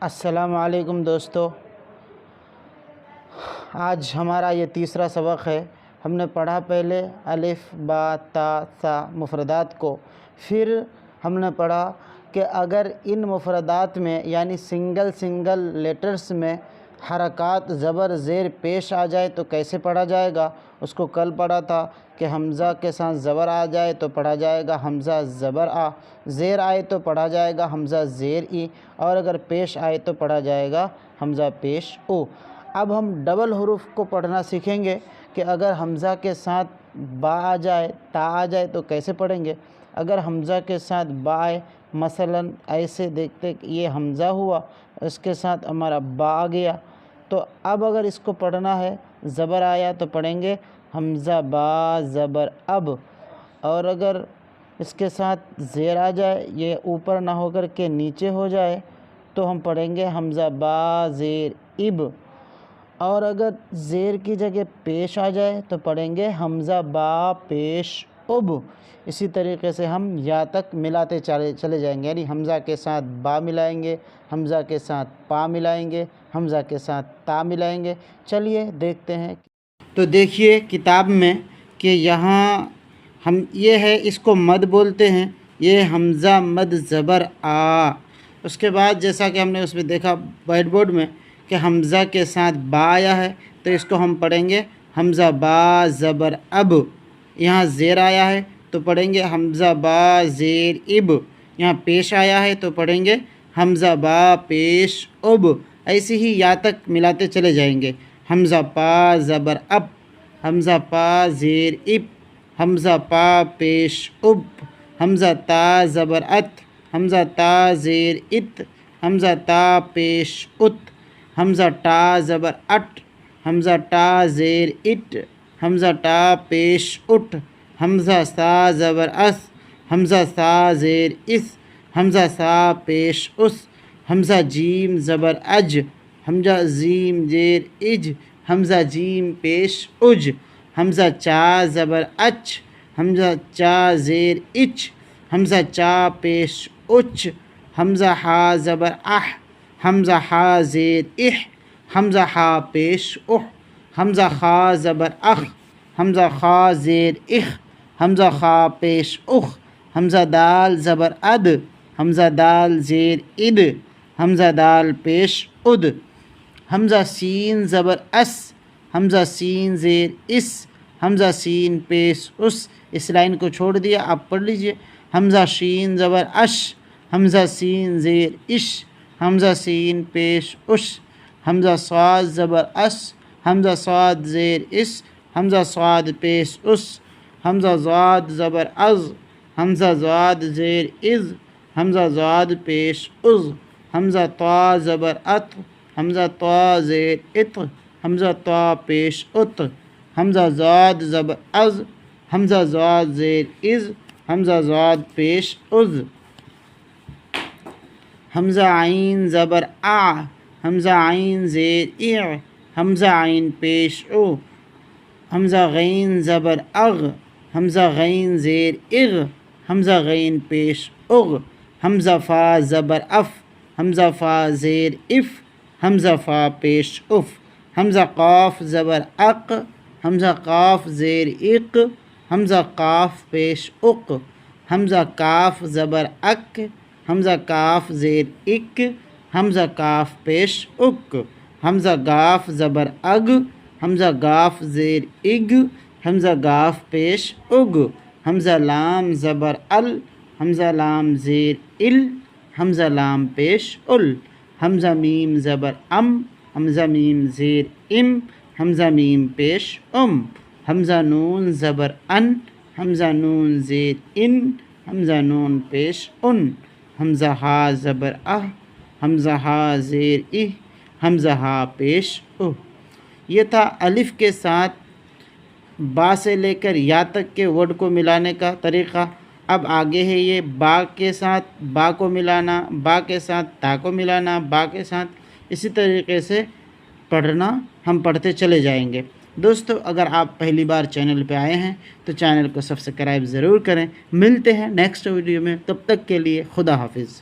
السلام علیکم دوستو، آج ہمارا یہ تیسرا سبق ہے۔ ہم نے پڑھا پہلے الف با تا سا مفردات کو، پھر ہم نے پڑھا کہ اگر ان مفردات میں یعنی سنگل لیٹرز میں حرکات زبر زیر پیش آ جائے تو کیسے پڑھا جائے گا۔ اس کو کل پڑھا تھا کہ حمزہ کے ساتھ زبر آ جائے تو پڑھا جائے گا حمزہ زبر آ، زیر آئے تو پڑھا جائے گا حمزہ زیر ای، اور اگر پیش آئے تو پڑھا جائے گا حمزہ پیش او۔ اب ہم ڈبل حروف کو پڑھنا سیکھیں گے کہ اگر حمزہ کے ساتھ با آ جائے تا آ جائے تو کیسے پڑھیں گے۔ اگر حمزہ کے ساتھ با آئے، مثلاً ایسے دیکھتے کہ یہ حمزہ ہوا، اس کے ساتھ ہمارا با آ گیا، تو اب اگر اس کو پڑھنا ہے زبر آیا تو پڑھیں گے حمزہ با زبر اب، اور اگر اس کے ساتھ زیر آ جائے، یہ اوپر نہ ہو کر کے نیچے ہو جائے تو ہم پڑھیں گے حمزہ با زیر اب، اور اگر زیر کی جگہ پیش آ جائے تو پڑھیں گے حمزہ با پیش اب۔ اسی طریقے سے ہم یا تک ملاتے چلے جائیں گے، یعنی حمزہ کے ساتھ با ملائیں گے، حمزہ کے ساتھ پا ملائیں گے، حمزہ کے ساتھ تا ملائیں گے۔ چلیے دیکھتے ہیں۔ تو دیکھیے کتاب میں کہ یہاں یہ ہے، اس کو مد بولتے ہیں، یہ حمزہ مد زبر آ۔ اس کے بعد جیسا کہ ہم نے اس میں دیکھا وائٹ بورڈ میں کہ حمزہ کے ساتھ با آیا ہے تو اس کو ہم پڑھیں گے حمزہ با زبر اب۔ یہاں زیر آیا ہے تو پڑھیں گے حمزہ با زیر اب۔ یہاں پیش آیا ہے تو پڑھیں گے حمزہ با پیش اب۔ ایسے ہی یا تک ملاتے چلے جائیں گے۔ حمزہ پا زبر اب، حمزہ پا زیر اب، حمزہ پا پیش اب، حمزہ تا زبر ات، حمزہ تا زیر ات، حمزہ تا پیش ات، حمزہ ٹا زبر اٹ، حمزہ ٹا زیر اٹ، حمزہ ٹا پیش اٹ، حمزہ سا زبر اس، حمزہ سا زیر اس، حمزہ سا پیش اس، حمزہ جیم زبر اج، حمزہ زیم زیر اج، حمزہ جیم پیش اج، حمزہ چا زبر اچ، حمزہ چا زیر اچ، حمزہ چا پیش اچ، حمزہ ہا زبر اح، حمزہ ہا زیر اح، حمزہ ہا پیش اح، حمزہ خا زبر اخ، حمزہ خا زیر اخ، حمزہ خا پیش اخ، حمزہ دال زبر اد، حمزہ دال زیر اد، حمزہ دال پیش اد، حمزہ سین زبر اس، حمزہ سین زیر اس، حمزہ سین پیش اس۔ اس لائن کو چھوڑ دیا، آپ پڑھ لیجئے۔ حمزہ شین زبر اش، حمزہ سین زیر اش، حمزہ سین پیش اش، حمزہ صاد زبر اس، حمزہ صاد زیر اس، حمزہ صاد پیش اس، حمزہ ضاد زبر از، حمزہ ضاد زیر از، حمزہ ضاد پیش از، حمزہ طا زبر ات، حمزہ طا زیر ات، حمزہ طا پیش ات، حمزہ ضاد زبر از، حمزہ ضاد زیر از، حمزہ ضاد پیش از، حمزہ عین زبر آ، حمزہ عین زیر اع، حمزہ عین پیش او، حمزہ غین زبر اغ، حمزہ غین زیر اغ، حمزہ غین پیش اغ، حمزہ فا زبر اف، حمزہ فا زیر اف، حمزہ فا پیش اف، حمزہ قاف زبر اق، حمزہ قاف زیر اق، حمزہ قاف پیش اق، حمزہ کاف زبر اک، حمزہ کاف زیر اک، حمزہ کاف پیش اک، حمزہ گاف زبر اگ، حمزہ گاف زیر اگ، حمزہ گاف پیش اگ، حمزہ لام زبر ال، حمزہ لام زیر ال، حمزہ لام پیش ال، حمزہ میم زبر ام، حمزہ میم زیر ام، حمزہ میم پیش ام، حمزہ نون زبر ان، حمزہ نون زیر ان، حمزہ نون پیش ان، حمزہ ہا زبر اہ، حمزہ ہا زیر اہ، حمزہ ہا پیش اہ۔ یہ تھا الف کے ساتھ با سے لے کر یا تک کے ورڈ کو ملانے کا طریقہ۔ اب آگے ہے یہ با کے ساتھ با کو ملانا، با کے ساتھ تا کو ملانا، با کے ساتھ اسی طریقے سے پڑھنا ہم پڑھتے چلے جائیں گے۔ دوستو اگر آپ پہلی بار چینل پہ آئے ہیں تو چینل کو سبسکرائب ضرور کریں۔ ملتے ہیں نیکسٹ ویڈیو میں، تب تک کے لیے خدا حافظ۔